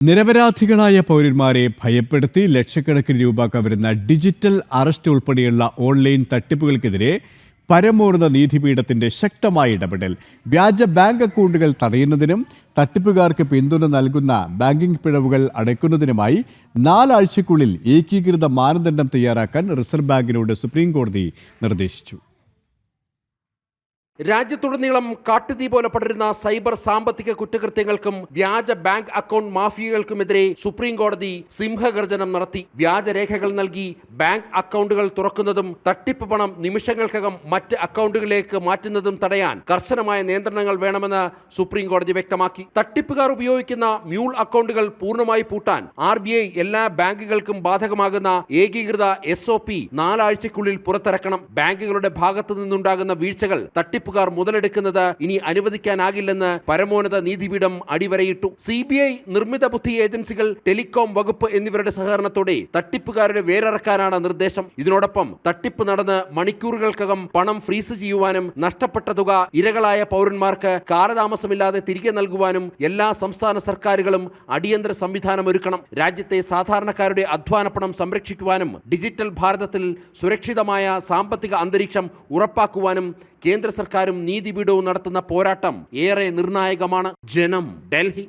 നിരപരാധികളായ പൗരന്മാരെ ഭയപ്പെടുത്തി ലക്ഷക്കണക്കിന് രൂപ കവരുന്ന ഡിജിറ്റൽ അറസ്റ്റ് ഉൾപ്പെടെയുള്ള ഓൺലൈൻ തട്ടിപ്പുകൾക്കെതിരെ പരമോന്നത നീതിപീഠത്തിന്റെ ശക്തമായ ഇടപെടൽ. വ്യാജ ബാങ്ക് അക്കൗണ്ടുകൾ തടയുന്നതിനും തട്ടിപ്പുകാർക്ക് പിന്തുണ നൽകുന്ന ബാങ്കിംഗ് പിഴവുകൾ അടയ്ക്കുന്നതിനുമായി 4 ആഴ്ചയ്ക്കുള്ളിൽ ഏകീകൃത മാനദണ്ഡം തയ്യാറാക്കാൻ റിസർവ് ബാങ്കിനോട് സുപ്രീം കോടതി നിർദ്ദേശിച്ചു. രാജ്യത്തുടനീളം കാട്ടുതീ പോലെ പടരുന്ന സൈബർ സാമ്പത്തിക കുറ്റകൃത്യങ്ങൾക്കും വ്യാജ ബാങ്ക് അക്കൗണ്ട് മാഫിയകൾക്കുമെതിരെ സുപ്രീം കോടതി സിംഹഗർജനം നടത്തി. വ്യാജരേഖകൾ നൽകി ബാങ്ക് അക്കൗണ്ടുകൾ തുറക്കുന്നതും തട്ടിപ്പ് പണം നിമിഷങ്ങൾക്കകം മറ്റ് അക്കൗണ്ടുകളിലേക്ക് മാറ്റുന്നതും തടയാൻ കർശനമായ നിയന്ത്രണങ്ങൾ വേണമെന്ന് സുപ്രീം കോടതി വ്യക്തമാക്കി. തട്ടിപ്പുകാർ ഉപയോഗിക്കുന്ന മ്യൂൾ അക്കൗണ്ടുകൾ പൂർണ്ണമായി പൂട്ടാൻ RBI എല്ലാ ബാങ്കുകൾക്കും ബാധകമാകുന്ന ഏകീകൃത SOP 4 ആഴ്ചയ്ക്കുള്ളിൽ പുറത്തിറക്കണം. ബാങ്കുകളുടെ ഭാഗത്തു നിന്നുണ്ടാകുന്ന വീഴ്ചകൾ തട്ടിപ്പുകാർ മുതലെടുക്കുന്നത് ഇനി അനുവദിക്കാനാകില്ലെന്ന് പരമോന്നത നീതിപീഠം അടിവരയിട്ടു. CBI, നിർമ്മിത ബുദ്ധി ഏജൻസികൾ, ടെലികോം വകുപ്പ് എന്നിവരുടെ സഹകരണത്തോടെ തട്ടിപ്പുകാരുടെ വേരറക്കാനാണ് നിർദ്ദേശം. ഇതിനോടൊപ്പം തട്ടിപ്പ് നടന്ന് മണിക്കൂറുകൾക്കകം പണം ഫ്രീസ് ചെയ്യുവാനും നഷ്ടപ്പെട്ട തുക ഇരകളായ പൗരന്മാർക്ക് കാലതാമസമില്ലാതെ തിരികെ നൽകുവാനും എല്ലാ സംസ്ഥാന സർക്കാരുകളും അടിയന്തര സംവിധാനം ഒരുക്കണം. രാജ്യത്തെ സാധാരണക്കാരുടെ അധ്വാന പണം സംരക്ഷിക്കുവാനും ഡിജിറ്റൽ ഭാരതത്തിൽ സുരക്ഷിതമായ സാമ്പത്തിക അന്തരീക്ഷം ഉറപ്പാക്കുവാനും കേന്ദ്ര സർക്കാരും നീതിപീഠവും നടത്തുന്ന പോരാട്ടം ഏറെ നിർണായകമാണ്. ജനം, ഡൽഹി.